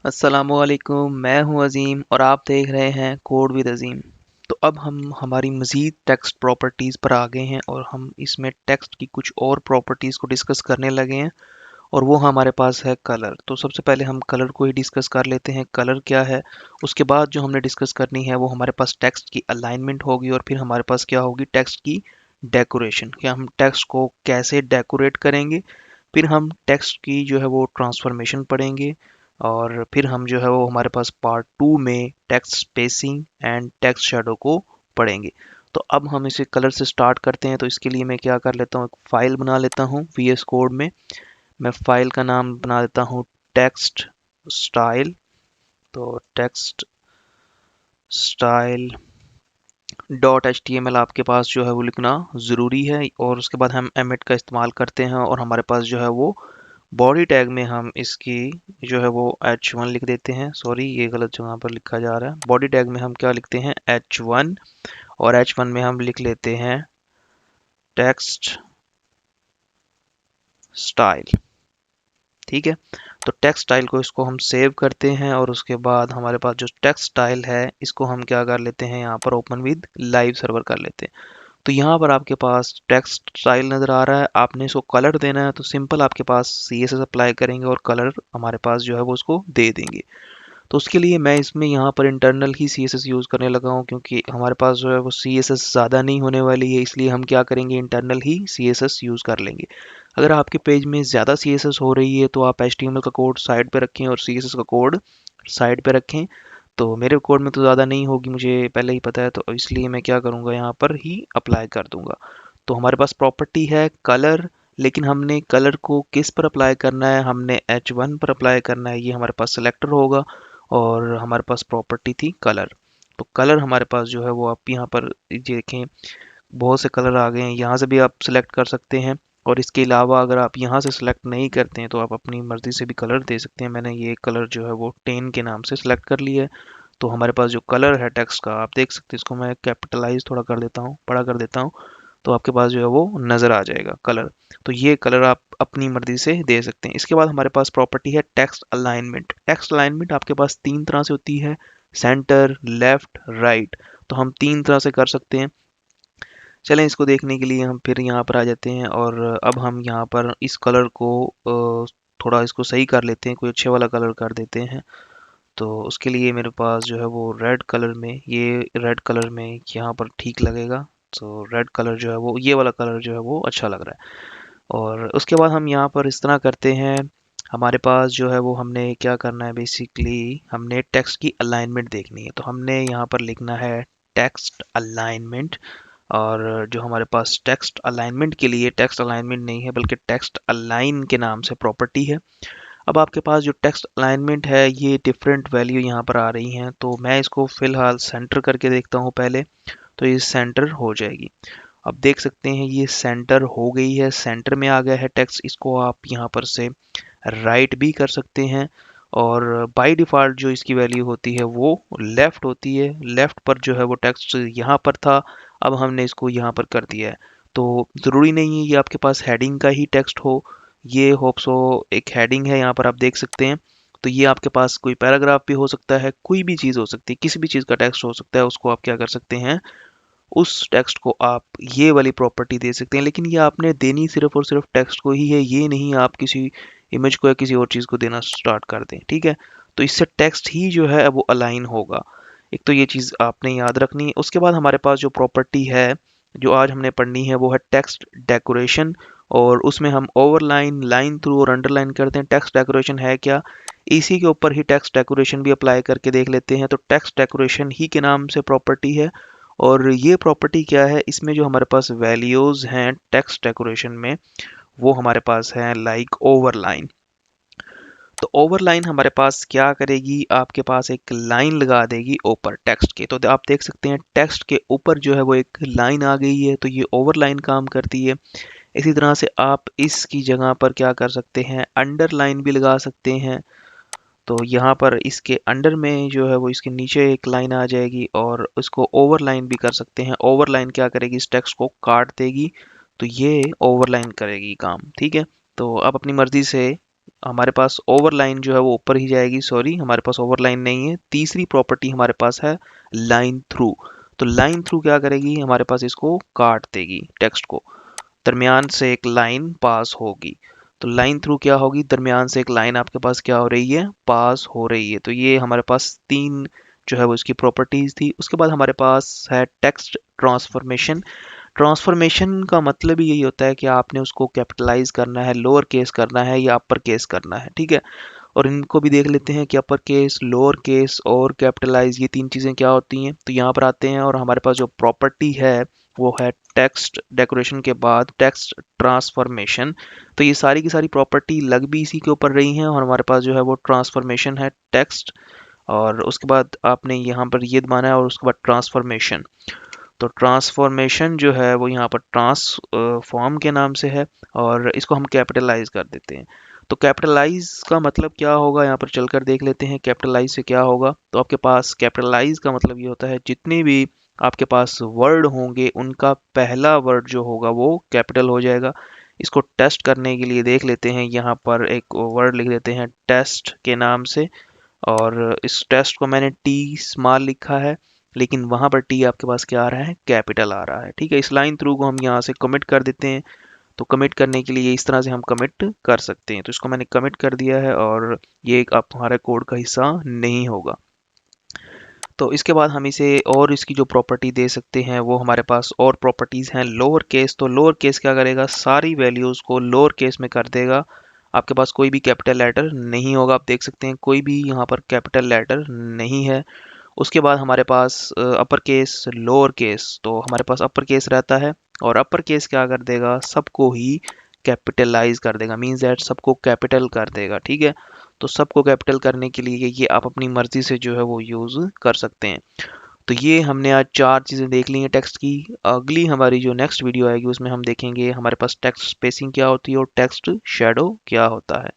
अस्सलामुअलैकुम, मैं हूं अज़ीम और आप देख रहे हैं कोड विद अज़ीम। तो अब हम हमारी मज़ीद टेक्स्ट प्रॉपर्टीज़ पर आ गए हैं और हम इसमें टेक्स्ट की कुछ और प्रॉपर्टीज़ को डिस्कस करने लगे हैं और वो हमारे पास है कलर। तो सबसे पहले हम कलर को ही डिस्कस कर लेते हैं, कलर क्या है। उसके बाद जो हमने डिस्कस करनी है वो हमारे पास टेक्स्ट की अलाइनमेंट होगी और फिर हमारे पास क्या होगी, टेक्स्ट की डेकोरेशन, कि हम टेक्स्ट को कैसे डेकोरेट करेंगे। फिर हम टेक्स्ट की जो है वो ट्रांसफॉर्मेशन पढ़ेंगे और फिर हम जो है वो हमारे पास पार्ट 2 में text spacing and text shadow को पढ़ेंगे। तो अब हम इसे कलर से स्टार्ट करते हैं। तो इसके लिए मैं क्या कर लेता हूँ, एक फ़ाइल बना लेता हूँ VS कोड में। मैं फ़ाइल का नाम बना देता हूँ टेक्स्ट स्टाइल। तो टेक्स्ट स्टाइल डॉट HTML आपके पास जो है वो लिखना ज़रूरी है और उसके बाद हम एमिट का इस्तेमाल करते हैं और हमारे पास जो है वो बॉडी टैग में हम इसकी जो है वो H1 लिख देते हैं। सॉरी, ये गलत जगह पर लिखा जा रहा है। बॉडी टैग में हम क्या लिखते हैं, H1, और H1 में हम लिख लेते हैं टेक्स्ट स्टाइल। ठीक है, तो टेक्स्ट स्टाइल को इसको हम सेव करते हैं और उसके बाद हमारे पास जो टेक्स्ट स्टाइल है इसको हम क्या कर लेते हैं, यहाँ पर ओपन विद लाइव सर्वर कर लेते हैं। तो यहाँ पर आपके पास टेक्स्ट स्टाइल नज़र आ रहा है। आपने इसको कलर देना है तो सिंपल आपके पास CSS अप्लाई करेंगे और कलर हमारे पास जो है वो उसको दे देंगे। तो उसके लिए मैं इसमें यहाँ पर इंटरनल ही CSS यूज़ करने लगा हूँ, क्योंकि हमारे पास जो है वो CSS ज़्यादा नहीं होने वाली है, इसलिए हम क्या करेंगे, इंटरनल ही CSS यूज़ कर लेंगे। अगर आपके पेज में ज़्यादा CSS हो रही है तो आप HTML का कोड साइड पे रखें और CSS का कोड साइड पे रखें। तो मेरे कोड में तो ज़्यादा नहीं होगी, मुझे पहले ही पता है, तो इसलिए मैं क्या करूँगा, यहाँ पर ही अप्लाई कर दूँगा। तो हमारे पास प्रॉपर्टी है कलर, लेकिन हमने कलर को किस पर अप्लाई करना है, हमने H1 पर अप्लाई करना है। ये हमारे पास सिलेक्टर होगा और हमारे पास प्रॉपर्टी थी कलर। तो कलर हमारे पास जो है वो आप यहाँ पर ये देखें, बहुत से कलर आ गए हैं, यहाँ से भी आप सिलेक्ट कर सकते हैं। और इसके अलावा अगर आप यहाँ से सिलेक्ट नहीं करते हैं तो आप अपनी मर्ज़ी से भी कलर दे सकते हैं। मैंने ये कलर जो है वो 10 के नाम से सिलेक्ट कर लिया है। तो हमारे पास जो कलर है टेक्स्ट का, आप देख सकते हैं, इसको मैं कैपिटलाइज थोड़ा कर देता हूँ, बड़ा कर देता हूँ, तो आपके पास जो है वो नज़र आ जाएगा कलर। तो ये कलर आप अपनी मर्ज़ी से दे सकते हैं। इसके बाद हमारे पास प्रॉपर्टी है टेक्स्ट अलाइनमेंट। टेक्स्ट अलाइनमेंट आपके पास 3 तरह से होती है, सेंटर, लेफ्ट, राइट। तो हम 3 तरह से कर सकते हैं। चलें, इसको देखने के लिए हम फिर यहाँ पर आ जाते हैं और अब हम यहाँ पर इस कलर को थोड़ा इसको सही कर लेते हैं, कोई अच्छे वाला कलर कर देते हैं। तो उसके लिए मेरे पास जो है वो रेड कलर में, ये रेड कलर में यहाँ पर ठीक लगेगा। तो रेड कलर जो है वो, ये वाला कलर जो है वो अच्छा लग रहा है। और उसके बाद हम यहाँ पर इस तरह करते हैं, हमारे पास जो है वो हमने क्या करना है, बेसिकली हमने टेक्स्ट की अलाइनमेंट देखनी है। तो हमने यहाँ पर लिखना है टेक्स्ट अलाइनमेंट। और जो हमारे पास टेक्स्ट अलाइनमेंट के लिए टेक्स्ट अलाइनमेंट नहीं है बल्कि टेक्स्ट अलाइन के नाम से प्रॉपर्टी है। अब आपके पास जो टेक्स्ट अलाइनमेंट है ये डिफरेंट वैल्यू यहाँ पर आ रही हैं, तो मैं इसको फ़िलहाल सेंटर करके देखता हूँ पहले। तो ये सेंटर हो जाएगी। अब देख सकते हैं ये सेंटर हो गई है, सेंटर में आ गया है टेक्स्ट। इसको आप यहाँ पर से राइट भी कर सकते हैं और बाय डिफ़ॉल्ट जो इसकी वैल्यू होती है वो लेफ़्ट होती है। लेफ़्ट पर जो है वो टेक्स्ट यहाँ पर था, अब हमने इसको यहाँ पर कर दिया है। तो ज़रूरी नहीं है ये आपके पास हेडिंग का ही टेक्स्ट हो। ये होप सो एक हेडिंग है, यहाँ पर आप देख सकते हैं। तो ये आपके पास कोई पैराग्राफ भी हो सकता है, कोई भी चीज़ हो सकती है, किसी भी चीज़ का टेक्स्ट हो सकता है। उसको आप क्या कर सकते हैं, उस टेक्स्ट को आप ये वाली प्रॉपर्टी दे सकते हैं। लेकिन ये आपने देनी सिर्फ और सिर्फ टेक्स्ट को ही है, ये नहीं आप किसी इमेज को या किसी और चीज़ को देना स्टार्ट कर दें। ठीक है, तो इससे टेक्स्ट ही जो है वो अलाइन होगा। एक तो ये चीज़ आपने याद रखनी है। उसके बाद हमारे पास जो प्रॉपर्टी है जो आज हमने पढ़नी है वो है टेक्स्ट डेकोरेशन। और उसमें हम ओवरलाइन, लाइन थ्रू और अंडरलाइन करते हैं। टेक्स्ट डेकोरेशन है क्या, इसी के ऊपर ही टेक्स्ट डेकोरेशन भी अप्लाई करके देख लेते हैं। तो टेक्स्ट डेकोरेशन ही के नाम से प्रॉपर्टी है। और ये प्रॉपर्टी क्या है, इसमें जो हमारे पास वैल्यूज़ हैं टेक्स्ट डेकोरेशन में वो हमारे पास हैं लाइक ओवरलाइन। तो ओवरलाइन हमारे पास क्या करेगी, आपके पास एक लाइन लगा देगी ऊपर टेक्स्ट के। तो आप देख सकते हैं टेक्स्ट के ऊपर जो है वो एक लाइन आ गई है, तो ये ओवरलाइन काम करती है। इसी तरह से आप इसकी जगह पर क्या कर सकते हैं, अंडरलाइन भी लगा सकते हैं। तो यहाँ पर इसके अंडर में जो है वो इसके नीचे एक लाइन आ जाएगी और उसको ओवरलाइन भी कर सकते हैं। ओवरलाइन क्या करेगी, इस टेक्स्ट को काट देगी, तो ये ओवरलाइन करेगी काम। ठीक है, तो आप अपनी मर्ज़ी से हमारे पास ओवरलाइन जो है वो ऊपर ही जाएगी, सॉरी हमारे पास ओवरलाइन नहीं है। तीसरी प्रॉपर्टी हमारे पास है लाइन थ्रू। तो लाइन थ्रू क्या करेगी, हमारे पास इसको काट देगी, टेक्स्ट को दरमियान से एक लाइन पास होगी। तो लाइन थ्रू क्या होगी, दरमियान से एक लाइन आपके पास क्या हो रही है, पास हो रही है। तो ये हमारे पास तीन जो है वो इसकी प्रॉपर्टीज थी। उसके बाद हमारे पास है टेक्स्ट ट्रांसफॉर्मेशन। ट्रांसफॉर्मेशन का मतलब ही यही होता है कि आपने उसको कैपिटलाइज करना है, लोअर केस करना है या अपर केस करना है, ठीक है। और इनको भी देख लेते हैं कि अपर केस, लोअर केस और कैपिटलाइज, ये तीन चीज़ें क्या होती हैं। तो यहाँ पर आते हैं और हमारे पास जो प्रॉपर्टी है वो है टेक्स्ट डेकोरेशन के बाद टेक्स्ट ट्रांसफॉर्मेशन। तो ये सारी की सारी प्रॉपर्टी लग भी इसी के ऊपर रही हैं और हमारे पास जो है वो ट्रांसफॉर्मेशन है टेक्स्ट, और उसके बाद आपने यहाँ पर ये माना है और उसके बाद ट्रांसफॉर्मेशन। तो ट्रांसफॉर्मेशन जो है वो यहाँ पर ट्रांसफॉर्म के नाम से है और इसको हम कैपिटलाइज कर देते हैं। तो कैपिटलाइज का मतलब क्या होगा, यहाँ पर चलकर देख लेते हैं कैपिटलाइज से क्या होगा। तो आपके पास कैपिटलाइज का मतलब ये होता है जितने भी आपके पास वर्ड होंगे उनका पहला वर्ड जो होगा वो कैपिटल हो जाएगा। इसको टेस्ट करने के लिए देख लेते हैं, यहाँ पर एक वर्ड लिख देते हैं टेस्ट के नाम से, और इस टेस्ट को मैंने टी स्मॉल लिखा है, लेकिन वहां पर टी आपके पास क्या आ रहा है, कैपिटल आ रहा है, ठीक है। इस लाइन थ्रू को हम यहाँ से कमिट कर देते हैं। तो कमिट करने के लिए इस तरह से हम कमिट कर सकते हैं। तो इसको मैंने कमिट कर दिया है और ये एक अब हमारे कोड का हिस्सा नहीं होगा। तो इसके बाद हम इसे और इसकी जो प्रॉपर्टी दे सकते हैं वो हमारे पास और प्रॉपर्टीज़ हैं लोअर केस। तो लोअर केस क्या करेगा, सारी वैल्यूज़ को लोअर केस में कर देगा। आपके पास कोई भी कैपिटल लेटर नहीं होगा, आप देख सकते हैं कोई भी यहाँ पर कैपिटल लेटर नहीं है। उसके बाद हमारे पास अपर केस, लोअर केस। तो हमारे पास अपर केस रहता है और अपर केस क्या कर देगा, सबको ही कैपिटलाइज कर देगा, मीन्स दैट सबको कैपिटल कर देगा, ठीक है। तो सबको कैपिटल करने के लिए ये आप अपनी मर्जी से जो है वो यूज़ कर सकते हैं। तो ये हमने आज चार चीज़ें देख ली हैं टेक्स्ट की। अगली हमारी जो नेक्स्ट वीडियो आएगी उसमें हम देखेंगे हमारे पास टेक्स्ट स्पेसिंग क्या होती है और टेक्स्ट शैडो क्या होता है।